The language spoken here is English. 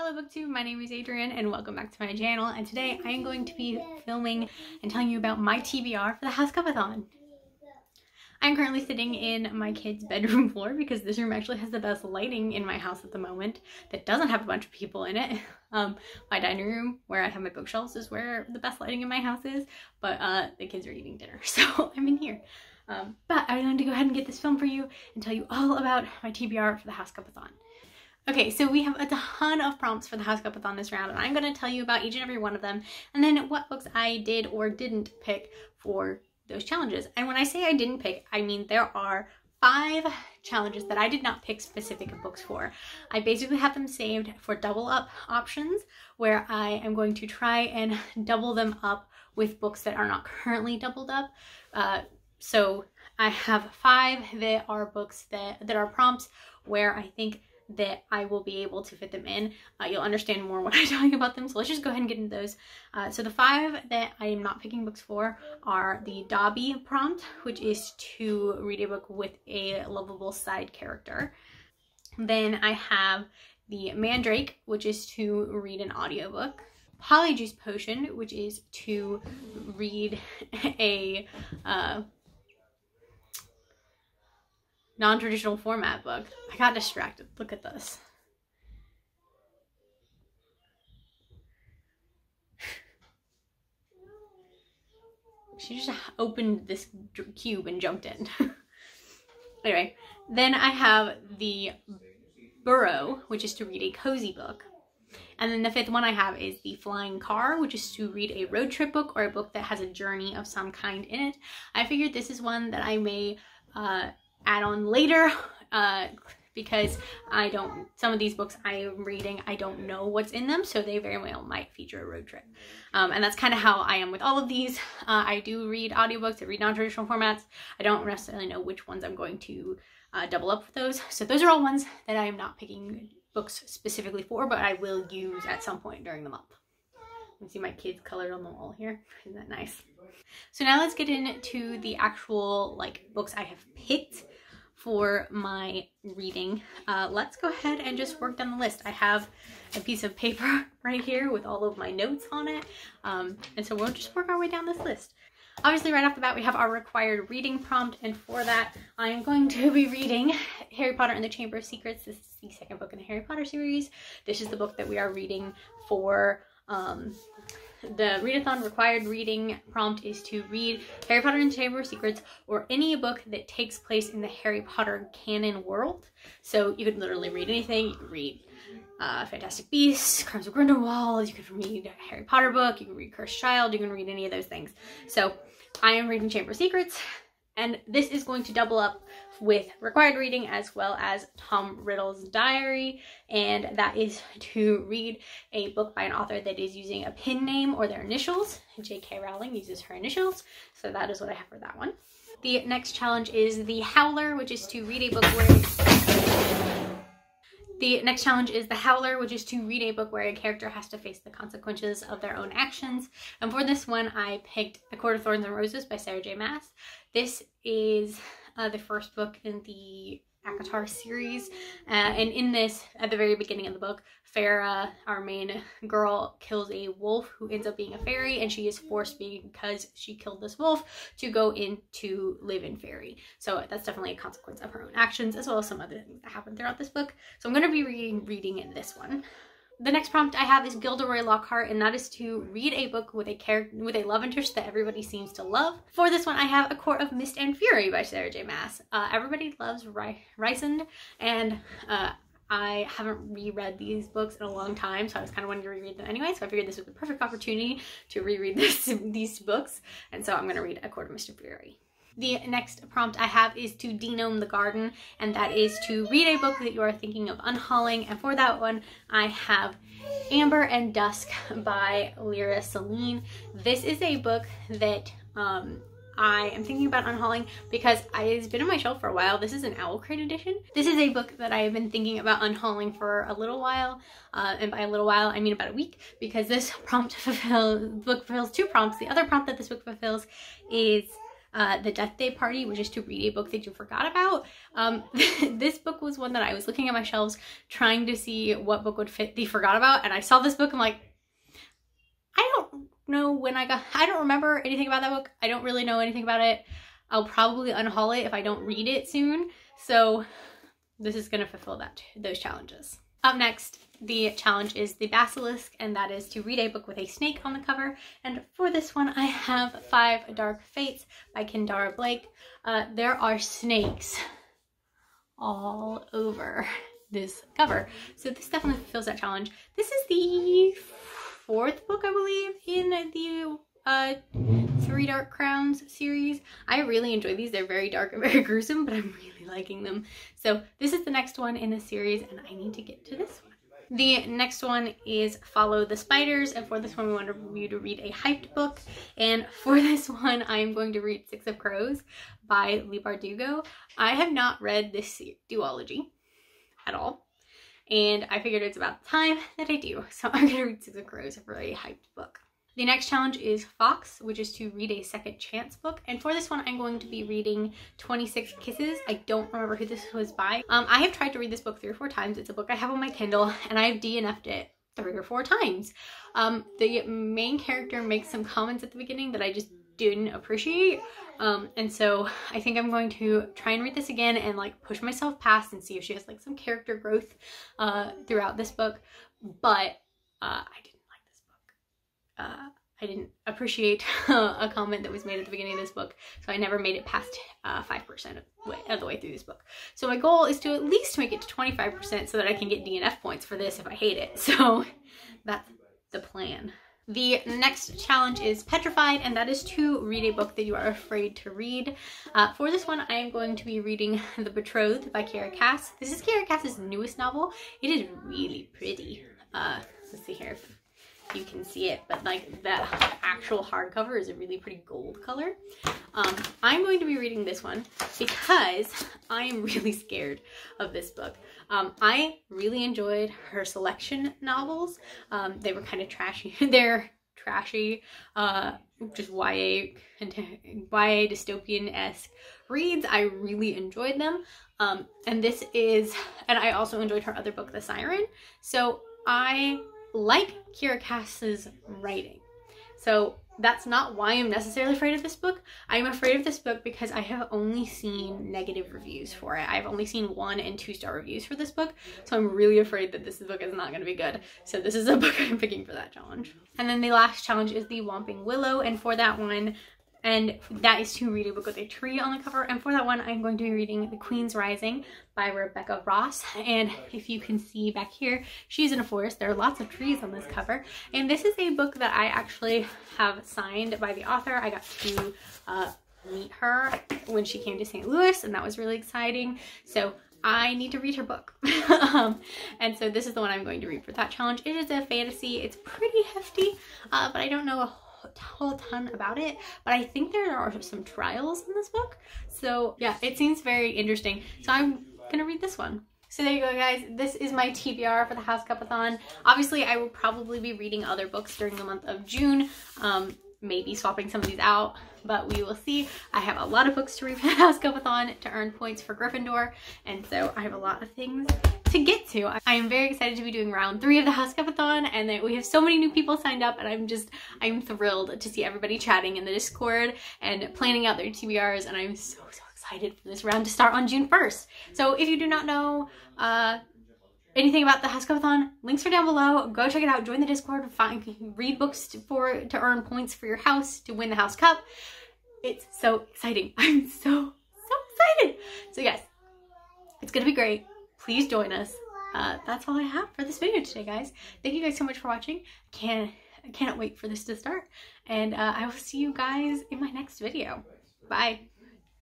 Hello BookTube, my name is Adrienne and welcome back to my channel, and today I am going to be filming and telling you about my TBR for the Housecup-a-thon. I'm currently sitting in my kid's bedroom floor because this room actually has the best lighting in my house at the moment that doesn't have a bunch of people in it. My dining room where I have my bookshelves is where the best lighting in my house is, but the kids are eating dinner, so I'm in here. But I wanted to go ahead and get this film for you and tell you all about my TBR for the Housecup-a-thon. Okay, so we have a ton of prompts for the Housecup-a-thon this round, and I'm going to tell you about each and every one of them, and then what books I did or didn't pick for those challenges. And when I say I didn't pick, I mean there are 5 challenges that I did not pick specific books for. I basically have them saved for double up options, where I am going to try and double them up with books that are not currently doubled up. So I have 5 that are books that are prompts where I think that I will be able to fit them in. You'll understand more when I tell you about them, so let's just go ahead and get into those. So the 5 that I am not picking books for are the Dobby prompt, which is to read a book with a lovable side character. Then I have the Mandrake, which is to read an audiobook. Polyjuice Potion, which is to read a non-traditional format book. I got distracted. Look at this. She just opened this cube and jumped in. Anyway, then I have the Burrow, which is to read a cozy book. And then the 5th one I have is the Flying Car, which is to read a road trip book or a book that has a journey of some kind in it. I figured this is one that I may add on later because some of these books I am reading, I don't know what's in them, so they very well might feature a road trip. And that's kind of how I am with all of these. I do read audiobooks, I read non-traditional formats. I don't necessarily know which ones I'm going to double up with those. So those are all ones that I am not picking books specifically for, but I will use at some point during the month. You can see my kids colored on the wall here. Isn't that nice? So now let's get into the actual books I have picked for my reading. Let's go ahead and just work down the list. I have a piece of paper right here with all of my notes on it. And so we'll just work our way down this list. Obviously, right off the bat, we have our required reading prompt, and for that, I am going to be reading Harry Potter and the Chamber of Secrets. This is the 2nd book in the Harry Potter series. This is the book that we are reading for the readathon. Required reading prompt is to read Harry Potter and the Chamber of Secrets, or any book that takes place in the Harry Potter canon world. So you could literally read anything. You could read Fantastic Beasts, Crimes of Grindelwald, you could read a Harry Potter book, you can read Cursed Child, you can read any of those things. So I am reading Chamber of Secrets, and this is going to double up with required reading as well as Tom Riddle's diary, and that is to read a book by an author that is using a pen name or their initials. J.K. Rowling uses her initials, so that is what I have for that one. The next challenge is the Howler, which is to read a book where The next challenge is the Howler, which is to read a book where a character has to face the consequences of their own actions. And for this one, I picked A Court of Thorns and Roses by Sarah J. Maas. This is the first book in the ACOTAR series. And in this, at the very beginning of the book, Farah, our main girl, kills a wolf who ends up being a fairy, and she is forced, because she killed this wolf, to go in to live in fairy. So that's definitely a consequence of her own actions, as well as some other things that happen throughout this book. So I'm going to be reading this one. The next prompt I have is Gilderoy Lockhart, and that is to read a book with a love interest that everybody seems to love. For this one, I have A Court of Mist and Fury by Sarah J. Maas. Everybody loves Rysand, and I haven't reread these books in a long time, so I was kind of wanting to reread them anyway, so I figured this was the perfect opportunity to reread these books, and so I'm going to read A Court of Mist and Fury. The next prompt I have is to De-Gnome the Garden, and that is to read a book that you are thinking of unhauling, and for that one, I have Amber and Dusk by Lyra Celine. This is a book that I am thinking about unhauling because it's been on my shelf for a while. This is an Owl Crate edition. This is a book that I have been thinking about unhauling for a little while, and by a little while I mean about a week, because this book fulfills 2 prompts. The other prompt that this book fulfills is The Death Day Party, which is to read a book that you forgot about. This book was one that I was looking at my shelves trying to see what book would fit the forgot about, and I saw this book. I'm like, I don't know I don't remember anything about that book. I don't really know anything about it. I'll probably unhaul it if I don't read it soon. So this is going to fulfill those challenges. Up next, the challenge is the Basilisk, and that is to read a book with a snake on the cover. And for this one, I have 5 Dark Fates by Kendara Blake. There are snakes all over this cover, so this definitely fulfills that challenge. This is the 4th book, I believe, in the 3 Dark Crowns series. I really enjoy these. They're very dark and very gruesome, but I'm really liking them. So this is the next one in the series, and I need to get to this one. The next one is Follow the Spiders, and for this one we want you to read a hyped book, and for this one I am going to read 6 of Crows by Leigh Bardugo. I have not read this duology at all, and I figured it's about time that I do, so I'm going to read 6 of Crows for a hyped book. The next challenge is Fawkes, which is to read a second chance book. And for this one, I'm going to be reading 26 Kisses. I don't remember who this was by. I have tried to read this book 3 or 4 times. It's a book I have on my Kindle, and I have DNF'd it 3 or 4 times. The main character makes some comments at the beginning that I just didn't appreciate. And so I think I'm going to try and read this again and like push myself past and see if she has like some character growth throughout this book. But I didn't like this book. I didn't appreciate a comment that was made at the beginning of this book, so I never made it past 5% of the way through this book. So my goal is to at least make it to 25% so that I can get DNF points for this if I hate it. So that's the plan. The next challenge is Petrified, and that is to read a book that you are afraid to read. For this one, I am going to be reading The Betrothed by Kiera Cass. This is Kiera Cass's newest novel. It is really pretty. Let's see here if you can see it, but like the actual hardcover is a really pretty gold color. I'm going to be reading this one because I am really scared of this book. I really enjoyed her selection novels. They were kind of trashy. They're trashy, just YA dystopian-esque reads. I really enjoyed them. And I also enjoyed her other book, The Siren. So I like Kiera Cass's writing. So that's not why I'm necessarily afraid of this book. I'm afraid of this book because I have only seen negative reviews for it. I've only seen 1- and 2-star reviews for this book. So I'm really afraid that this book is not going to be good. So this is a book I'm picking for that challenge. And then the last challenge is the Whomping Willow. And for that one, and that is to read a book with a tree on the cover. And for that one, I'm going to be reading The Queen's Rising by Rebecca Ross. And if you can see back here, she's in a forest. There are lots of trees on this cover. And this is a book that I actually have signed by the author. I got to meet her when she came to St. Louis, and that was really exciting. So I need to read her book. And so this is the one I'm going to read for that challenge. It is a fantasy. It's pretty hefty, but I don't know a whole ton about it, but I think there are some trials in this book. So yeah, it seems very interesting. So I'm gonna read this one. So there you go, guys. This is my TBR for the Housecup-a-thon. Obviously, I will probably be reading other books during the month of June. Maybe swapping some of these out, but we will see. I have a lot of books to read for the Housecup-a-thon to earn points for Gryffindor, and so I have a lot of things to get to. I am very excited to be doing round 3 of the Housecup-a-thon, and that we have so many new people signed up, and I'm thrilled to see everybody chatting in the Discord and planning out their TBRs, and I'm so excited for this round to start on June 1st. So if you do not know anything about the Housecup-a-thon, links are down below. Go check it out. Join the Discord. Read books to earn points for your house to win the House Cup. It's so exciting. I'm so excited. So yes, it's gonna be great. Please join us. That's all I have for this video today, guys. Thank you guys so much for watching. I cannot wait for this to start. And I will see you guys in my next video. Bye.